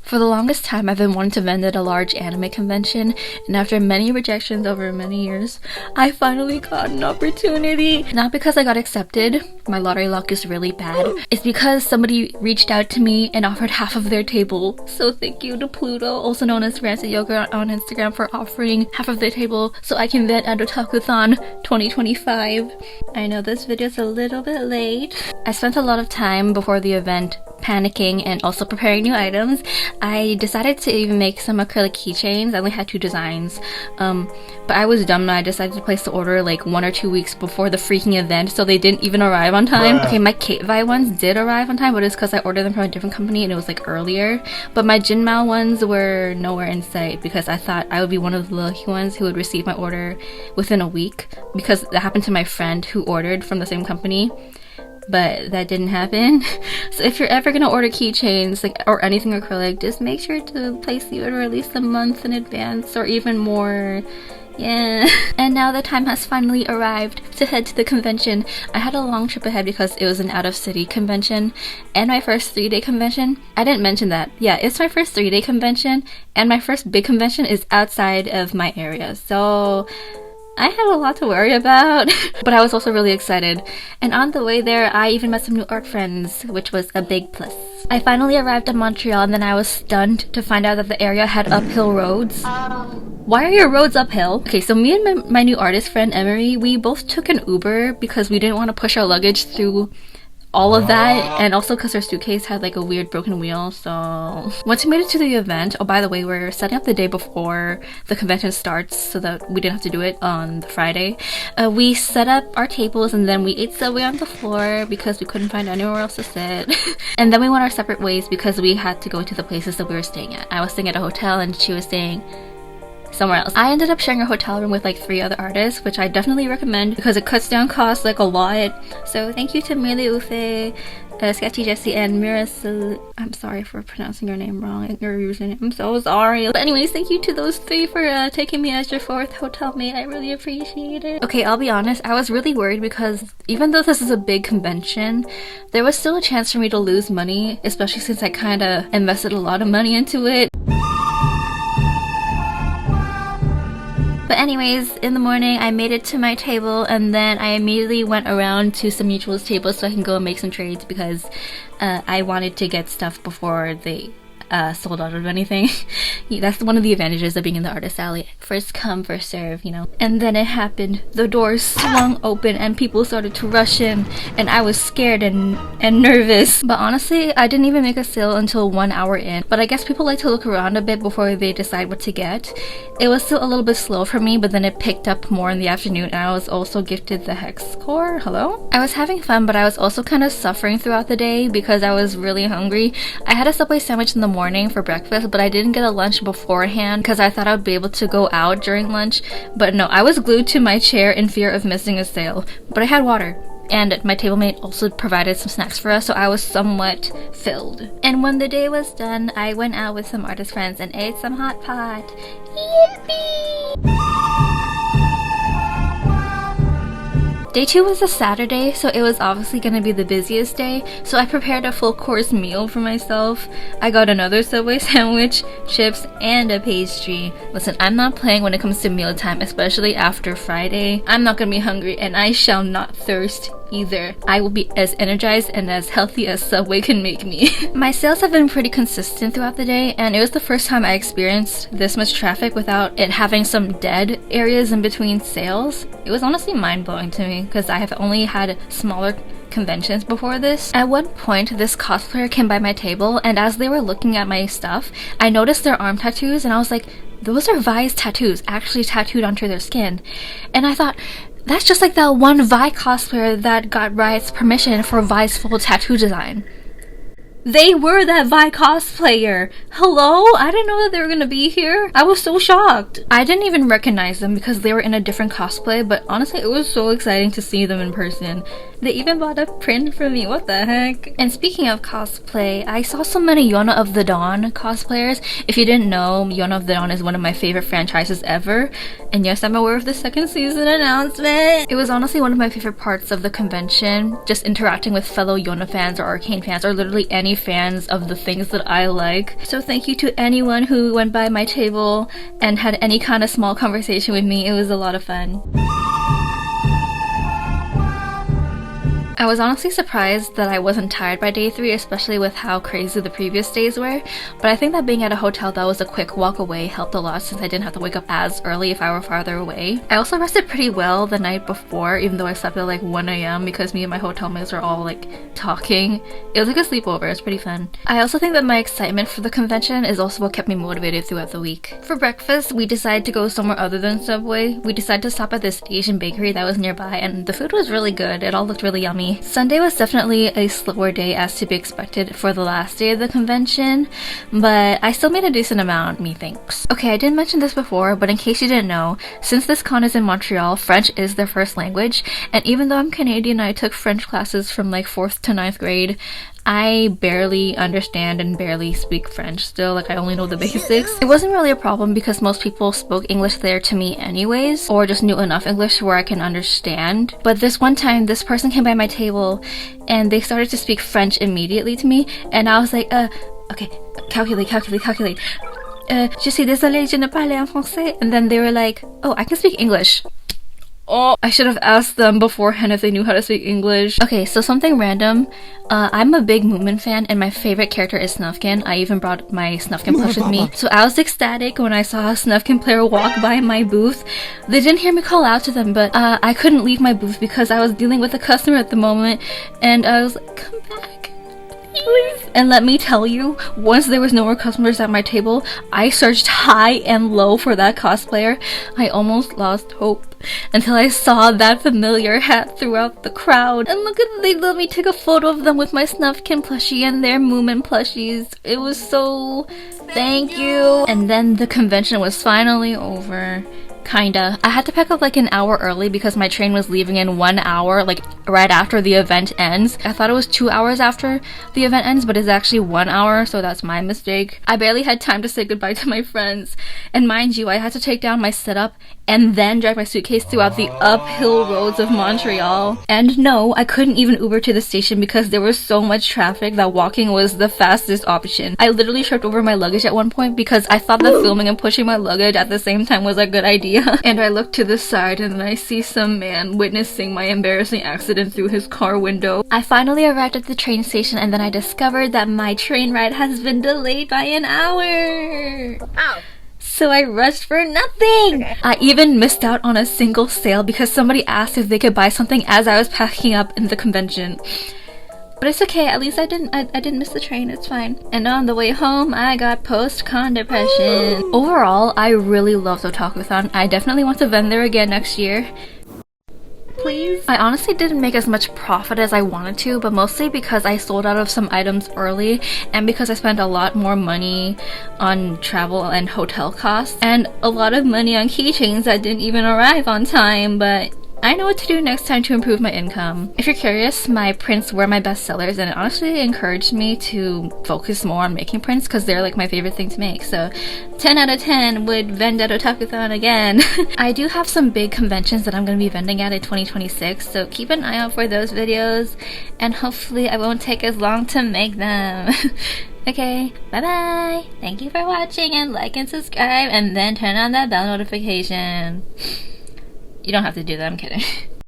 For the longest time, I've been wanting to vend at a large anime convention, and after many rejections over many years, I finally got an opportunity. Not because I got accepted, my lottery luck is really bad. It's because somebody reached out to me and offered half of their table. So thank you to Pluto, also known as Rancid Yoga on Instagram, for offering half of their table so I can vend at Otakuthon 2025. I know this video is a little bit late. I spent a lot of time before the event panicking and also preparing new items. I decided to even make some acrylic keychains. I only had 2 designs, but I was dumb and I decided to place the order like 1 or 2 weeks before the freaking event, so they didn't even arrive on time. Okay, my Kate-Vi ones did arrive on time, but it's because I ordered them from a different company and it was like earlier. But my Jinmao ones were nowhere in sight because I thought I would be one of the lucky ones who would receive my order within a week, because that happened to my friend who ordered from the same company. But that didn't happen. So if you're ever gonna order keychains or anything acrylic, just make sure to place the order at least a month in advance or even more. Yeah. And now the time has finally arrived to head to the convention. I had a long trip ahead because it was an out-of-city convention and my first 3-day convention. I didn't mention that. Yeah, it's my first 3-day convention and my first big convention is outside of my area. So I had a lot to worry about, but I was also really excited. And on the way there, I even met some new art friends, which was a big plus. I finally arrived in Montreal and then I was stunned to find out that the area had uphill roads. Why are your roads uphill? Okay, so me and my new artist friend Emery, we both took an Uber because we didn't want to push our luggage through all of that, and also because our suitcase had like a weird broken wheel. So once we made it to the event, oh by the way, we're setting up the day before the convention starts so that we didn't have to do it on the Friday. We set up our tables and then we ate Subway on the floor because we couldn't find anywhere else to sit. And then we went our separate ways because we had to go to the places that we were staying at. I was staying at a hotel and she was staying somewhere else. I ended up sharing a hotel room with like 3 other artists, which I definitely recommend because it cuts down costs like a lot. So thank you to Mele Ufe, Sketchy Jessie, and Mira. I'm sorry for pronouncing your name wrong, your username. I'm so sorry. But anyways, thank you to those 3 for taking me as your 4th hotel mate. I really appreciate it. Okay, I'll be honest, I was really worried because even though this is a big convention, there was still a chance for me to lose money, especially since I kind of invested a lot of money into it. But anyways, in the morning I made it to my table and then I immediately went around to some mutuals tables so I can go and make some trades because I wanted to get stuff before they sold out of anything. That's one of the advantages of being in the artist alley. First come, first serve, you know. And then it happened. The doors swung open and people started to rush in and I was scared and nervous. But honestly, I didn't even make a sale until 1 hour in. But I guess people like to look around a bit before they decide what to get. It was still a little bit slow for me, but then it picked up more in the afternoon and I was also gifted the hex core. Hello? I was having fun, but I was also kind of suffering throughout the day because I was really hungry. I had a Subway sandwich in the morning for breakfast, but I didn't get a lunch beforehand because I thought I would be able to go out during lunch. But no, I was glued to my chair in fear of missing a sale. But I had water. And my table mate also provided some snacks for us, so I was somewhat filled. And when the day was done, I went out with some artist friends and ate some hot pot. Yippee! Day 2 was a Saturday, so it was obviously going to be the busiest day, so I prepared a full course meal for myself. I got another Subway sandwich, chips, and a pastry. Listen, I'm not playing when it comes to mealtime, especially after Friday. I'm not going to be hungry, and I shall not thirst either. I will be as energized and as healthy as Subway can make me. My sales have been pretty consistent throughout the day, and it was the first time I experienced this much traffic without it having some dead areas in between sales. It was honestly mind-blowing to me because I have only had smaller conventions before this. At one point, this cosplayer came by my table, and as they were looking at my stuff, I noticed their arm tattoos, and I was like, those are Vi's tattoos actually tattooed onto their skin. And I thought, that's just like that one Vi cosplayer that got Riot's permission for Vi's full tattoo design. They were that Vi cosplayer! Hello? I didn't know that they were gonna be here. I was so shocked. I didn't even recognize them because they were in a different cosplay, but honestly, it was so exciting to see them in person. They even bought a print for me, what the heck? And speaking of cosplay, I saw so many Yona of the Dawn cosplayers. If you didn't know, Yona of the Dawn is one of my favorite franchises ever. And yes, I'm aware of the second season announcement. It was honestly one of my favorite parts of the convention, just interacting with fellow Yona fans or Arcane fans or literally any fans of the things that I like. So thank you to anyone who went by my table and had any kind of small conversation with me. It was a lot of fun. I was honestly surprised that I wasn't tired by day 3, especially with how crazy the previous days were, but I think that being at a hotel that was a quick walk away helped a lot since I didn't have to wake up as early if I were farther away. I also rested pretty well the night before, even though I slept at like 1 AM because me and my hotel mates were all like talking. It was like a sleepover, it was pretty fun. I also think that my excitement for the convention is also what kept me motivated throughout the week. For breakfast, we decided to go somewhere other than Subway. We decided to stop at this Asian bakery that was nearby, and the food was really good. It all looked really yummy. Sunday was definitely a slower day as to be expected for the last day of the convention, but I still made a decent amount, methinks. Okay, I didn't mention this before, but in case you didn't know, since this con is in Montreal, French is their first language, and even though I'm Canadian, I took French classes from like 4th to 9th grade. I barely understand and barely speak French still, like I only know the basics. It wasn't really a problem because most people spoke English there to me anyways, or just knew enough English where I can understand. But this one time, this person came by my table and they started to speak French immediately to me, and I was like, okay, calculate. Je suis désolée, je ne parle en français. And then they were like, oh, I can speak English. Oh, I should have asked them beforehand if they knew how to speak English. Okay, so something random. I'm a big Moomin fan and my favorite character is Snufkin. I even brought my Snufkin plush with me. So I was ecstatic when I saw a Snufkin player walk by my booth. They didn't hear me call out to them, but I couldn't leave my booth because I was dealing with a customer at the moment, and I was like, come back, please. And let me tell you, once there was no more customers at my table, I searched high and low for that cosplayer. I almost lost hope until I saw that familiar hat throughout the crowd. And look at, they let me take a photo of them with my Snufkin plushie and their Moomin plushies. It was so... thank you. And then the convention was finally over. Kinda. I had to pack up like an hour early because my train was leaving in 1 hour, like right after the event ends. I thought it was 2 hours after the event ends, but it's actually 1 hour, so that's my mistake. I barely had time to say goodbye to my friends. And mind you, I had to take down my setup and then drag my suitcase throughout the uphill roads of Montreal. And no, I couldn't even Uber to the station because there was so much traffic that walking was the fastest option. I literally tripped over my luggage at one point because I thought that filming and pushing my luggage at the same time was a good idea. And I look to the side and I see some man witnessing my embarrassing accident through his car window. I finally arrived at the train station and then I discovered that my train ride has been delayed by an hour. Ow. So I rushed for nothing! I even missed out on a single sale because somebody asked if they could buy something as I was packing up in the convention. But it's okay, at least I didn't miss the train, it's fine. And on the way home, I got post-con depression. Overall, I really loved Otakuthon. I definitely want to vend there again next year. Please? I honestly didn't make as much profit as I wanted to, but mostly because I sold out of some items early and because I spent a lot more money on travel and hotel costs and a lot of money on keychains that didn't even arrive on time, but I know what to do next time to improve my income. If you're curious, my prints were my best sellers and it honestly encouraged me to focus more on making prints because they're like my favorite thing to make. So 10 out of 10 would vend at Otakuthon again. I do have some big conventions that I'm going to be vending at in 2026, so keep an eye out for those videos and hopefully I won't take as long to make them. Okay, bye bye! Thank you for watching and like and subscribe and then turn on that bell notification. You don't have to do that, I'm kidding.